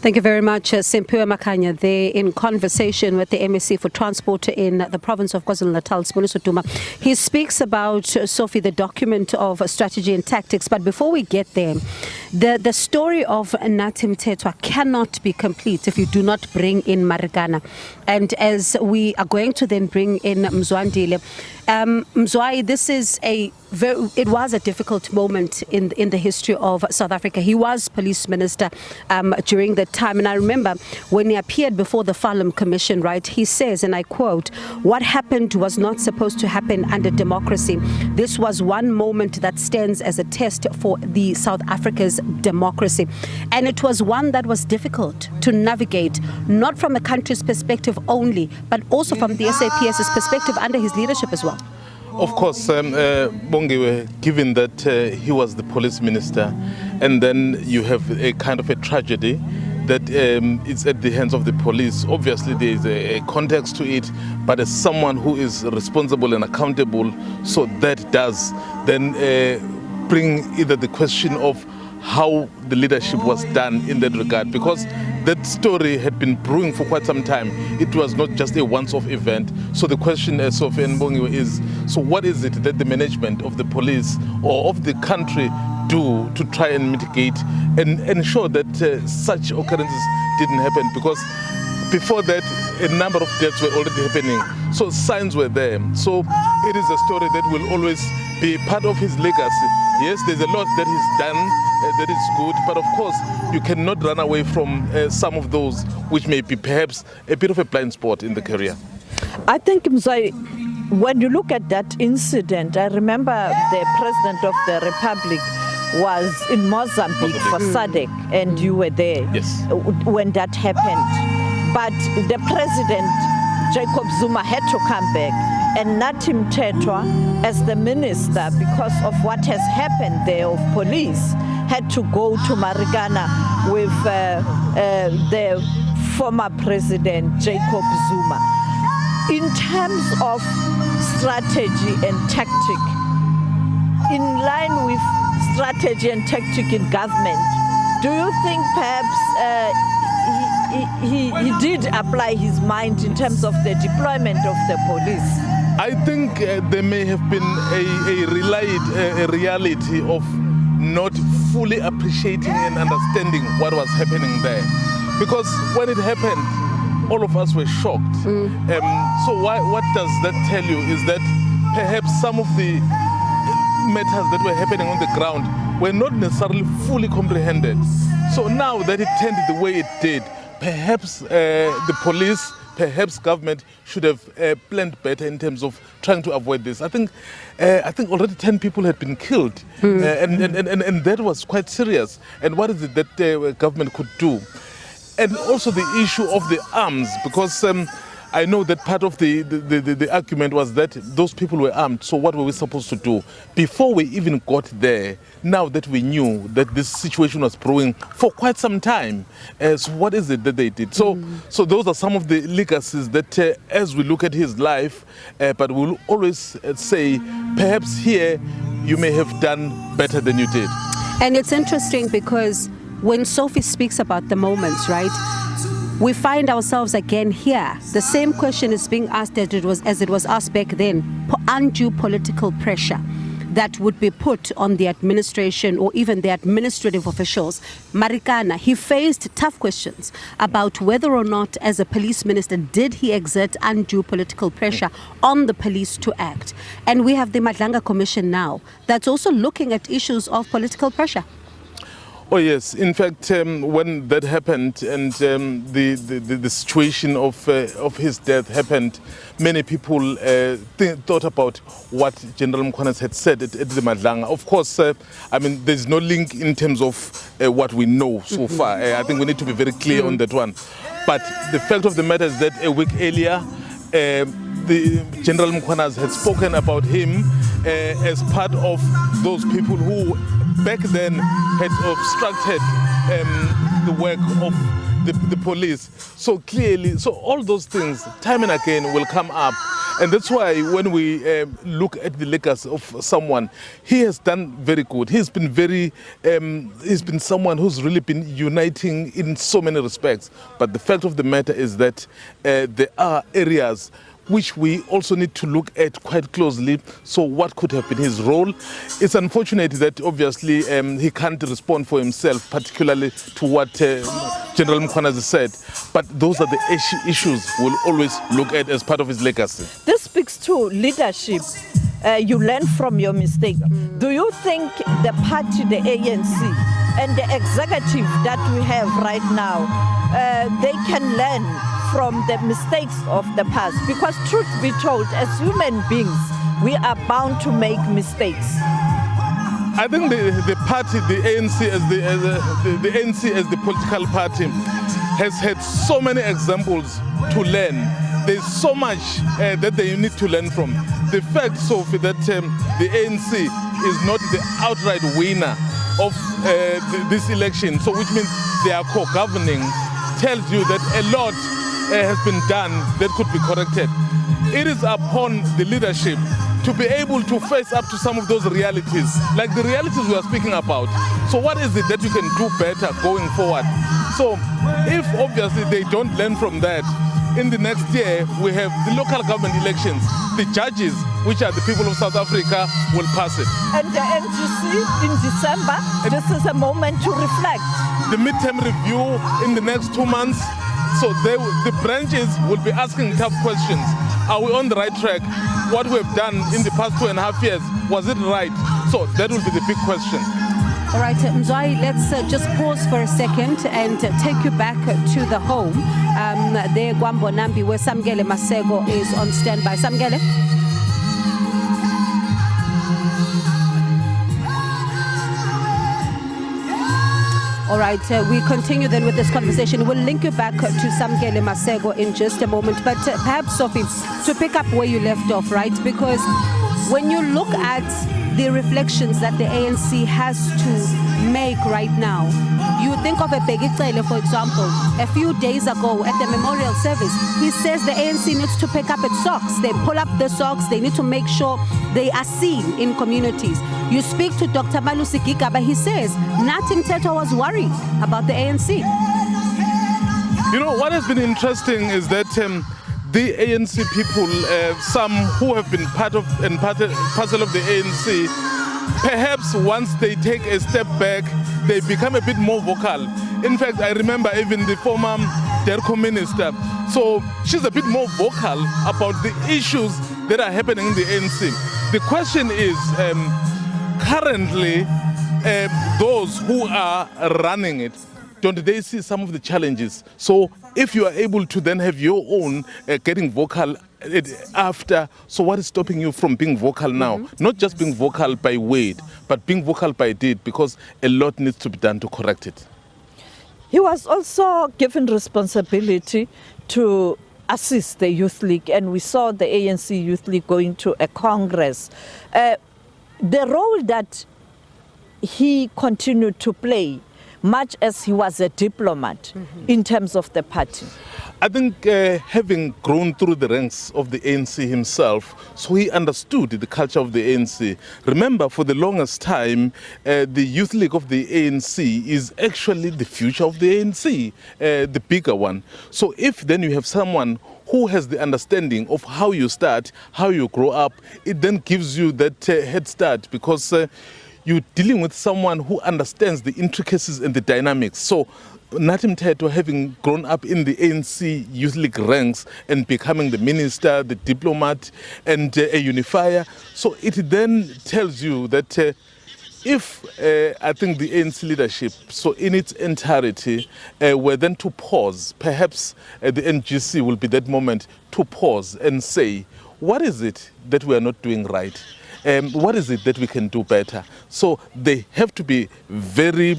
Thank you very much, Simpiwe Makanya, there in conversation with the MSC for Transport in the province of KwaZulu-Natal, Siboniso Duma. He speaks about, Sophie, the document of strategy and tactics. But before we get there, the story of Nathi Mthethwa cannot be complete if you do not bring in Marikana. And as we are going to then bring in Zwane, this is it was a difficult moment in the history of South Africa. He was police minister during that time, and I remember when he appeared before the Farlam Commission, right, he says, and I quote, "What happened was not supposed to happen under democracy. This was one moment that stands as a test for the South Africa's democracy." And it was one that was difficult to navigate, not from a country's perspective only, but also from the SAPS's perspective under his leadership as well. Of course, Bongiwe, given that he was the police minister, and then you have a kind of a tragedy that it's at the hands of the police. Obviously, there is a context to it, but as someone who is responsible and accountable, so that does then bring either the question of how the leadership was done in that regard, because that story had been brewing for quite some time. It was not just a once-off event. So the question, Sophie and Bongiwe, is, so what is it that the management of the police or of the country do to try and mitigate and ensure that such occurrences didn't happen? Because before that, a number of deaths were already happening. So signs were there. So it is a story that will always be part of his legacy. Yes, there's a lot that he's done that is good, but of course you cannot run away from some of those which may be perhaps a bit of a blind spot in the career. I think, Mzai, when you look at that incident, I remember the President of the Republic was in Mozambique for SADC, and you were there. Yes. When that happened. But the President, Jacob Zuma, had to come back, and Nathi Mthethwa, as the minister, because of what has happened there of police, had to go to Marikana with the former President, Jacob Zuma. In terms of strategy and tactic, in line with strategy and tactic in government, do you think perhaps he did apply his mind in terms of the deployment of the police? I think there may have been a reality of not fully appreciating and understanding what was happening there. Because when it happened, all of us were shocked. So what does that tell you is that perhaps some of the matters that were happening on the ground were not necessarily fully comprehended. So now that it turned the way it did, perhaps the police, perhaps government should have planned better in terms of trying to avoid this. I think already 10 people had been killed, and that was quite serious. And what is it that the government could do? And also the issue of the arms, because I know that part of the argument was that those people were armed, so what were we supposed to do? Before we even got there, now that we knew that this situation was brewing for quite some time, so what is it that they did? So those are some of the legacies that as we look at his life, but we'll always say, perhaps here you may have done better than you did. And it's interesting because when Sophie speaks about the moments, right, we find ourselves again here. The same question is being asked as it was asked back then. Undue political pressure that would be put on the administration or even the administrative officials. Marikana, he faced tough questions about whether or not, as a police minister, did he exert undue political pressure on the police to act. And we have the Madlanga Commission now that's also looking at issues of political pressure. Oh yes, in fact, when that happened and the situation of his death happened, many people thought about what General Mokoena had said at the Madlanga. Of course, I mean, there's no link in terms of what we know so far. I think we need to be very clear on that one. But the fact of the matter is that a week earlier, the General Mokoena had spoken about him as part of those people who back then had obstructed the work of the police. So clearly, so all those things, time and again, will come up. And that's why when we look at the legacy of someone, he has done very good. He's been he's been someone who's really been uniting in so many respects. But the fact of the matter is that there are areas which we also need to look at quite closely. So what could have been his role? It's unfortunate that obviously he can't respond for himself, particularly to what General Mokoena has said. But those are the issues we'll always look at as part of his legacy. This speaks to leadership. You learn from your mistake. Do you think the party, the ANC, and the executive that we have right now, they can learn from the mistakes of the past? Because truth be told, as human beings, we are bound to make mistakes. I think the party, the ANC the ANC as the political party, has had so many examples to learn. There's so much that they need to learn from. The fact, Sophie, that the ANC is not the outright winner of this election, so which means they are co-governing, tells you that a lot has been done that could be corrected. It is upon the leadership to be able to face up to some of those realities, like the realities we are speaking about. So what is it that you can do better going forward? So if obviously they don't learn from that, in the next year we have the local government elections. The judges, which are the people of South Africa, will pass it. And the NGC in December, this is a moment to reflect. The midterm review in the next 2 months, so the branches will be asking tough questions. Are we on the right track? What we've done in the past 2.5 years, was it right? So that will be the big question. All right, Mzwai, let's just pause for a second and take you back to the home. There, Gwambo Nambi, where Samgele Masego is on standby. Samgele? All right, we continue then with this conversation. We'll link you back to Samgele Masego in just a moment. But perhaps, Sophie, to pick up where you left off, right? Because when you look at the reflections that the ANC has to make right now, you think of a Begitsele, for example. A few days ago at the memorial service, he says the ANC needs to pick up its socks. They pull up the socks. They need to make sure they are seen in communities. You speak to Dr. Malusi Gika, but he says Nathi Mthethwa was worried about the ANC. You know, what has been interesting is that the ANC people, some who have been part of and parcel of the ANC, perhaps once they take a step back, they become a bit more vocal. In fact, I remember even the former DERCO minister. So she's a bit more vocal about the issues that are happening in the ANC. The question is, currently, those who are running it, don't they see some of the challenges? So if you are able to then have your own getting vocal after, so what is stopping you from being vocal now? Not just being vocal by word, but being vocal by deed, because a lot needs to be done to correct it. He was also given responsibility to assist the Youth League, and we saw the ANC Youth League going to a Congress. The role that he continued to play, much as he was a diplomat in terms of the party. I think having grown through the ranks of the ANC himself, so he understood the culture of the ANC. Remember, for the longest time, the Youth League of the ANC is actually the future of the ANC, the bigger one. So if then you have someone who has the understanding of how you start, how you grow up, it then gives you that head start, because you're dealing with someone who understands the intricacies and the dynamics. So Nathi Mthethwa, having grown up in the ANC Youth League ranks and becoming the minister, the diplomat, and a unifier, so it then tells you that if I think the ANC leadership, so in its entirety, were then to pause, perhaps the NGC will be that moment to pause and say, what is it that we are not doing right? What is it that we can do better? So they have to be very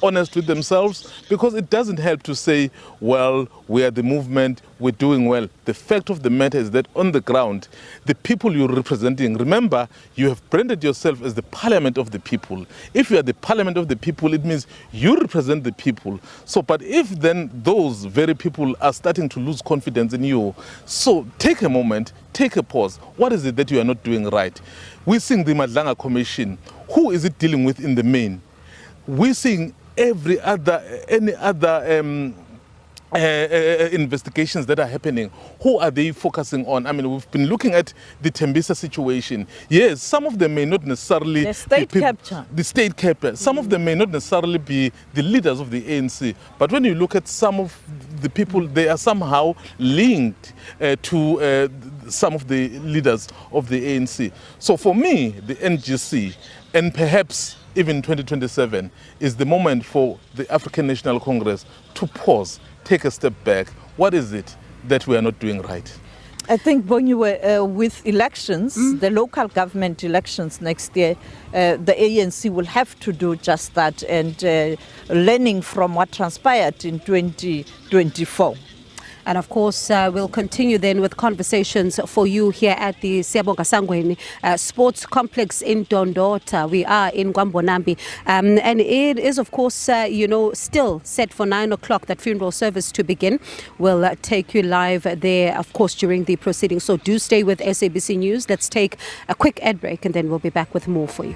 honest with themselves, because it doesn't help to say, well, we are the movement, we're doing well. The fact of the matter is that on the ground, the people you're representing, remember, you have branded yourself as the parliament of the people. If you are the parliament of the people, it means you represent the people. So, but if then those very people are starting to lose confidence in you, so take a moment, take a pause. What is it that you are not doing right? We're seeing the Madlanga Commission. Who is it dealing with in the main? We're seeing any other investigations that are happening. Who are they focusing on? I mean, we've been looking at the Tembisa situation. Yes, some of them may not necessarily the state capture. The state capture. Some of them may not necessarily be the leaders of the ANC. But when you look at some of the people, they are somehow linked to some of the leaders of the ANC. So for me, the NGC, and perhaps even 2027, is the moment for the African National Congress to pause, take a step back. What is it that we are not doing right? I think Bongiwe, with elections, the local government elections next year, the ANC will have to do just that, and learning from what transpired in 2024. And of course, we'll continue then with conversations for you here at the SIYABONGA SANGWENI Sports Complex in Dondota. We are in Gwambonambi. And it is, of course, still set for 9 o'clock, that funeral service to begin. We'll take you live there, of course, during the proceedings. So do stay with SABC News. Let's take a quick ad break and then we'll be back with more for you.